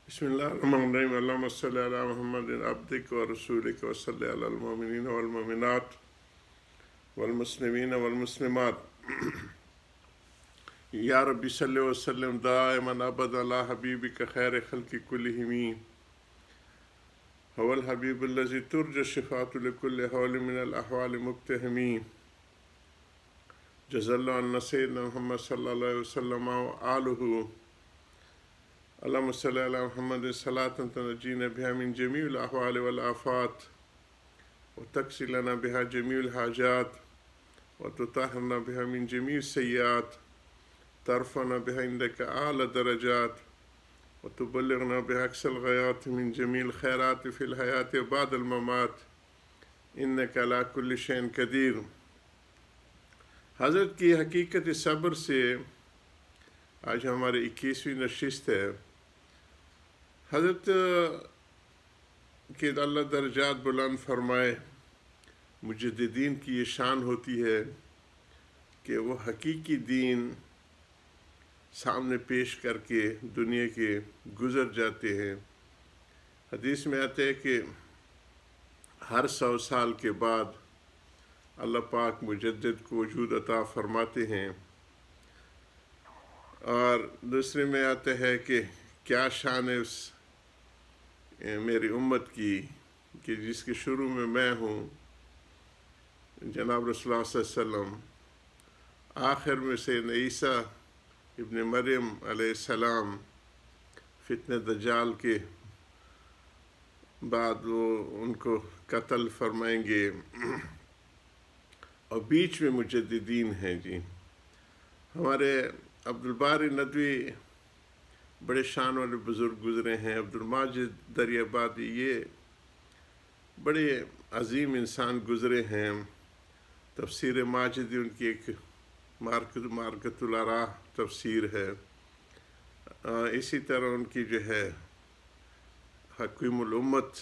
बिस्मिल्लाहिर्रहमानिर्रहीम अल्लाहुम्मा सल्लि अला मुहम्मदिन अब्दिक व रसूलिक व सल्लि अलल मुमिनीन वल मुमिनात वल मुस्लिमीन वल मुस्लिमात या रब्बी सल्लि व सल्लिम दाइमन अबदा अला हबीबिक खैर खल्क़ि कुल्लिहिम हुवल हबीबुल्लज़ी तुरजा शिफ़ाअतु लिकुल्लि हौलिन मिनल अहवालि मुक्तहिमी जज़ल्लाहु अन्ना सय्यिदना मुहम्मद सल्लल्लाहु अलैहि वसल्लम व आलुहु अल्लाहुम्मा सल्लि अला मुहम्मद सलातन तनजीना बिहा मिन जमीइल अहवाल वल आफात व तक्सी लना बिहा जमीइल हाजात व तुताहिरना बिहा मिन जमीइस सय्यात तरफ़ना बिहा इंदका आला दरजात व तुबल्लिगना बिहा अक़सल ग़ायात मिन जमीइल खैरात फ़िल हयात व बादल ममात इन्नका अला कुल्लि शैइन क़दीर। हज़रत की हकीकत सब्र से आज हमारी 21वीं नशिस्त है। हज़रत के अल्लाह दर्जात बुलंद फरमाए, मुजद्दिदीन की ये शान होती है कि वो हकीकी दीन सामने पेश करके दुनिया के गुज़र जाते हैं। हदीस में आते हैं कि हर 100 साल के बाद अल्लाह पाक मुजद्दिद को वजूद अता फरमाते हैं। और दूसरे में आता है कि क्या शान है उस मेरी उम्मत की कि जिसके शुरू में मैं हूँ, जनाब रसूलुल्लाह सल्लल्लाहु अलैहि वसल्लम, आखिर में से ईसा इब्न मरियम अलैहिस्सलाम फितने दज्जाल के बाद वो उनको कत्ल फरमाएंगे और बीच में मुजद्दिदीन हैं जी। हमारे अब्दुल बारी नदवी बड़े शान वाले बुज़ुर्ग गुज़रे हैं। अब्दुल माजिद दरियाबादी ये बड़े अजीम इंसान गुज़रे हैं। तफसीर माजिदी उनकी एक मारकतुल आराह तफसीर है। इसी तरह उनकी जो है हकीमुल उम्मत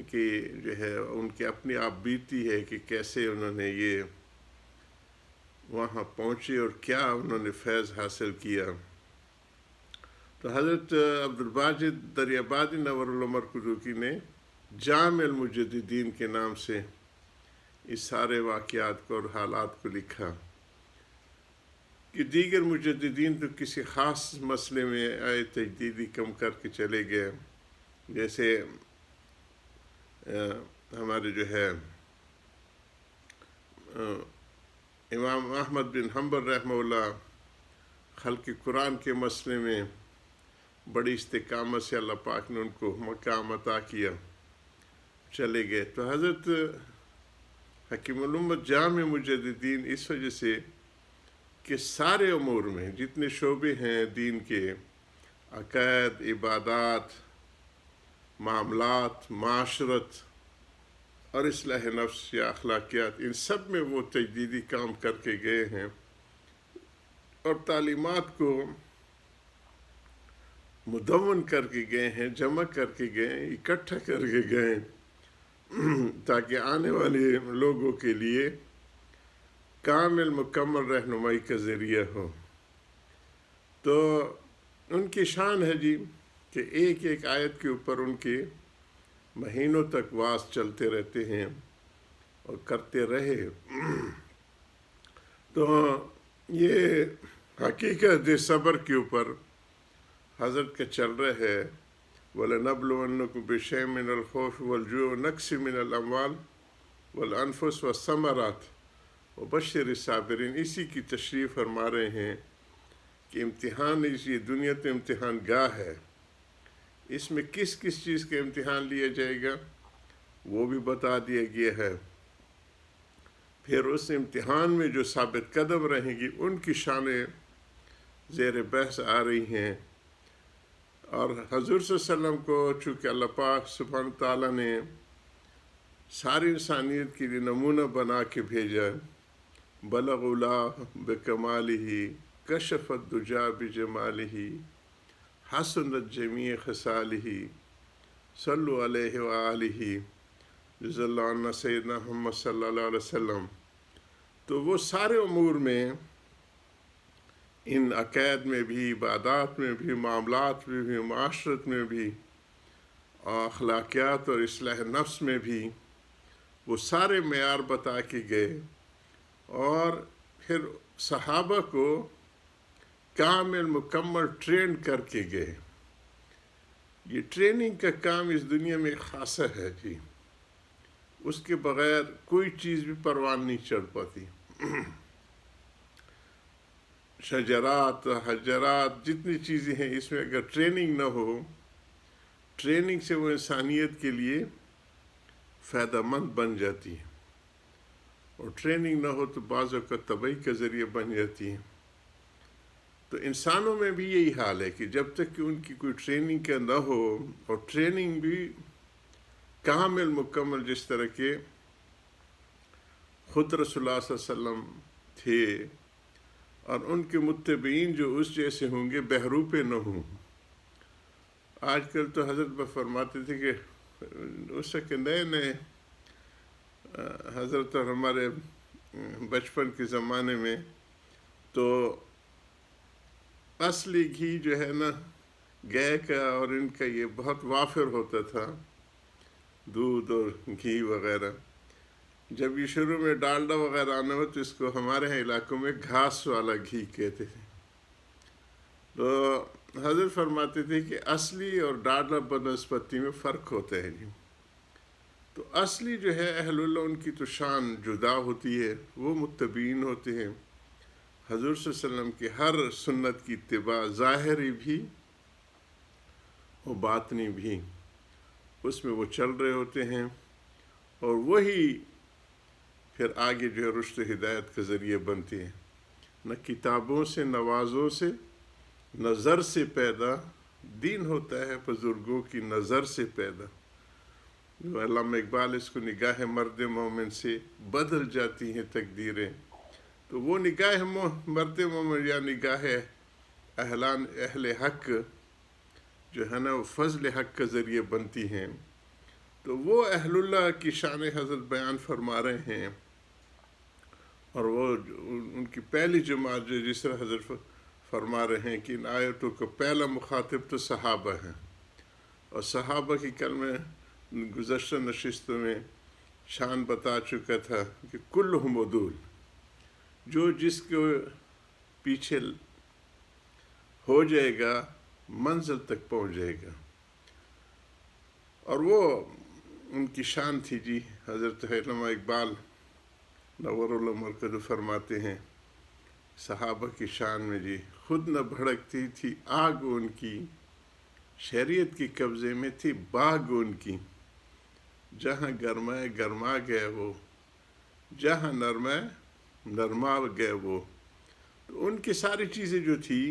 की जो है उनकी अपनी आप बीती है कि कैसे उन्होंने ये वहाँ पहुँचे और क्या उन्होंने फैज़ हासिल किया। तो हज़रत अब्दुल बाजिद दरियाबादी नवरुल मरकुज़ुकी ने जामिल मुजद्दिदीन के नाम से इस सारे वाक़यात को और हालात को लिखा कि दीगर मुजद्दिदीन तो किसी ख़ास मसले में आए तजदीदी कम करके चले गए। जैसे हमारे जो है इमाम अहमद बिन हम्बल रहमहुल्लाह खल्क़ कुरान के मसले में बड़ी इस्तिकामत से अल्लाह पाक ने उनको मकाम अता किया, चले गए। तो हज़रत हकीमुल उम्मत जामे मुजद्दिदीन इस वजह से कि सारे उमूर में जितने शोबे हैं दीन के, अक़ायद, इबादात, मामलात, माशरत और इस्लाह नफ्स या अखलाकियात, इन सब में वो तजदीदी काम करके गए हैं और तालीमात को मुदव्वन करके गए हैं, जमा करके गए हैं, इकट्ठा करके गए ताकि आने वाले लोगों के लिए कामिल मुकम्मल रहनुमाई का ज़रिया हो। तो उनकी शान है जी कि एक एक आयत के ऊपर उनके महीनों तक वास चलते रहते हैं और करते रहे। तो ये हकीकत सब्र के ऊपर हज़रत के चल रहे है, वलनब्लुवन्नकुम बिशैइन मिनल खौफ़ि वल जु'i व नक्सिन मिनल अमवाल वल अनफुस वस्समरात वबश्शिरिस साबिरीन। इसी की तशरीह फरमा रहे हैं कि इम्तिहान, इस ये दुनिया तो इम्तिहान गाह है, इसमें किस किस चीज़ का इम्तिहान लिया जाएगा वो भी बता दिया गया है। फिर उस इम्तिहान में जो साबित कदम रहेंगी उनकी शानें ज़ेर बहस आ रही हैं। और हज़ूर सल्लल्लाहु अलैहि वसल्लम को चूँकि अल्लाह पाक सुब्हान ताला ने सारी इंसानियत के लिए नमूना बना के भेजा, बलगुला बिकमालिही कशफ़त दुजा बिजमालिही हसनत जमी खसालिही सल्लु अलैहि व आलिही जज़ल्लाहु अन्ना सय्यिदना मुहम्मद सल्लल्लाहु अलैहि वसल्लम। तो वो सारे उमूर में ان عقائد میں بھی، عبادات میں بھی، معاملات میں بھی، معاشرت میں بھی، اخلاقیات اور اصلاح نفس میں بھی وہ سارے معیار بتا کے گئے، اور پھر صحابہ کو کامل مکمل ٹرین کر کے گئے۔ یہ ٹریننگ کا کام اس دنیا میں خاصا ہے جی، اس کے بغیر کوئی چیز بھی پروان نہیں چڑھ پاتی۔ شجرات، حجرات، جتنی چیزیں ہیں اس میں اگر ٹریننگ نہ ہو، ٹریننگ سے وہ انسانیت کے لیے فائدہ مند بن جاتی ہے، اور ٹریننگ نہ ہو تو بعض اوقات تباہی کا ذریعہ بن جاتی ہے۔ تو انسانوں میں بھی یہی حال ہے کہ جب تک کہ ان کی کوئی ٹریننگ کا نہ ہو، اور ٹریننگ بھی کامل مکمل جس طرح کے خود رسول اللہ صلی اللہ علیہ وسلم تھے، اور ان کے متبعین جو اس جیسے ہوں گے بہروپے نہ ہوں۔ آج کل تو حضرت فرماتے تھے کہ اس کے نئے نئے حضرت اور ہمارے بچپن کے زمانے میں تو اصلی گھی جو ہے نا گائے کا اور ان کا یہ بہت وافر ہوتا تھا، دودھ اور گھی وغیرہ۔ جب یہ شروع میں ڈالڈا وغیرہ آنا ہو تو اس کو ہمارے علاقوں میں گھاس والا گھی کہتے تھے۔ تو حضرت فرماتے تھے کہ اصلی اور ڈالڈا بنسپتی میں فرق ہوتا ہے جی۔ تو اصلی جو ہے اہل اللہ ان کی تو شان جدا ہوتی ہے، وہ متبعین ہوتے ہیں حضور صلی اللہ علیہ وسلم کی ہر سنت کی اتباع، ظاہری بھی اور باطنی بھی، اس میں وہ چل رہے ہوتے ہیں، اور وہی پھر آگے جو ہے رشد و ہدایت کا ذریعہ بنتی ہے۔ نہ کتابوں سے، نوازوں سے، نظر سے پیدا دین ہوتا ہے، بزرگوں کی نظر سے پیدا۔ علامہ اقبال اس کو نگاہ مرد مومن سے بدل جاتی ہیں تقدیریں۔ تو وہ نگاہ مرد مومن یا نگاہ اہل حق جو ہے نا وہ فضل حق کا ذریعہ بنتی ہیں۔ تو وہ اہل اللہ کی شان حضرت بیان فرما رہے ہیں، اور وہ ان کی پہلی جماعت جو جس طرح حضرت فرما رہے ہیں کہ ان آیتوں کا پہلا مخاطب تو صحابہ ہیں، اور صحابہ کی کل میں گزشتہ نشستوں میں شان بتا چکا تھا کہ کلہم عدول، جو جس کے پیچھے ہو جائے گا منزل تک پہنچ جائے گا۔ اور وہ ان کی شان تھی جی۔ حضرت علامہ اقبال نور اللہ مرکز فرماتے ہیں صحابہ کی شان میں جی، خود نہ بھڑکتی تھی آگ ان کی، شریعت کی قبضے میں تھی باغ ان کی، جہاں گرمائے گرما گئے وہ، جہاں نرمائے نرما گئے وہ۔ تو ان کی ساری چیزیں جو تھی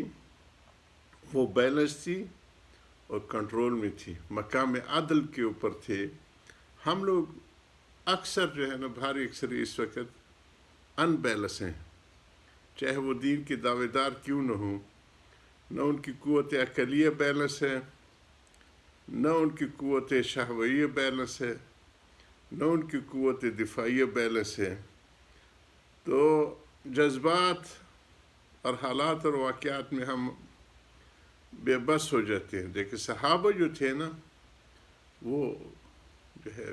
وہ بیلنس تھی اور کنٹرول میں تھی، مقام عدل کے اوپر تھے۔ ہم لوگ اکثر جو ہے نا بھاری اکثر اس وقت ان بیلنس ہیں، چاہے وہ دین کے دعوے دار کیوں نہ ہوں، نہ ان کی قوت عقلیہ بیلنس ہے، نہ ان کی قوت شہویہ بیلنس ہے، نہ ان کی قوت دفاعیہ بیلنس ہے۔ تو جذبات اور حالات اور واقعات میں ہم بے بس ہو جاتے ہیں۔ دیکھیں صحابہ جو تھے نا وہ جو ہے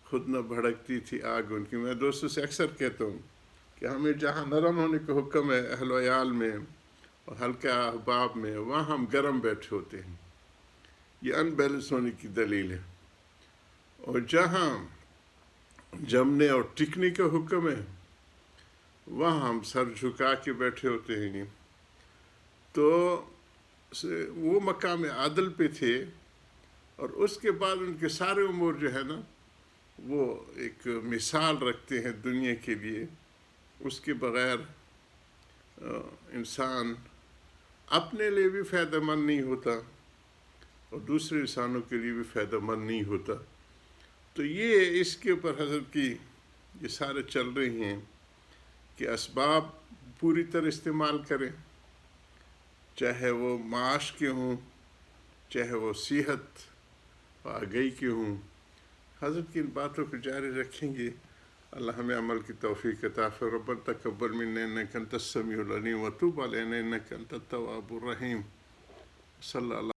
خود نہ بھڑکتی تھی آگ ان کی۔ میں دوستوں سے اکثر کہتا ہوں کہ ہمیں جہاں نرم ہونے کا حکم ہے اہل و عیال میں اور ہلکا احباب میں، وہاں ہم گرم بیٹھے ہوتے ہیں۔ یہ ان بیلنس ہونے کی دلیل ہے۔ اور جہاں جمنے اور ٹکنے کا حکم ہے وہاں ہم سر جھکا کے بیٹھے ہوتے ہیں۔ تو وہ مقام عدل پہ تھے، اور اس کے بعد ان کے سارے امور جو ہے نا وہ ایک مثال رکھتے ہیں دنیا کے لیے۔ اس کے بغیر انسان اپنے لیے بھی فائدہ مند نہیں ہوتا اور دوسرے انسانوں کے لیے بھی فائدہ مند نہیں ہوتا۔ تو یہ اس کے اوپر حضرت کی یہ سارے چل رہے ہیں کہ اسباب پوری طرح استعمال کریں، چاہے وہ معاش کے ہوں، چاہے وہ صحت و آگاہی کے ہوں۔ حضرت کی ان باتوں کو جاری رکھیں گے۔ اللہ ہمیں عمل کی توفیق عطا فرمائے. ربنا تقبل منا انك انت السميع العليم وتوب علينا انك انت التواب الرحيم. صلی اللہ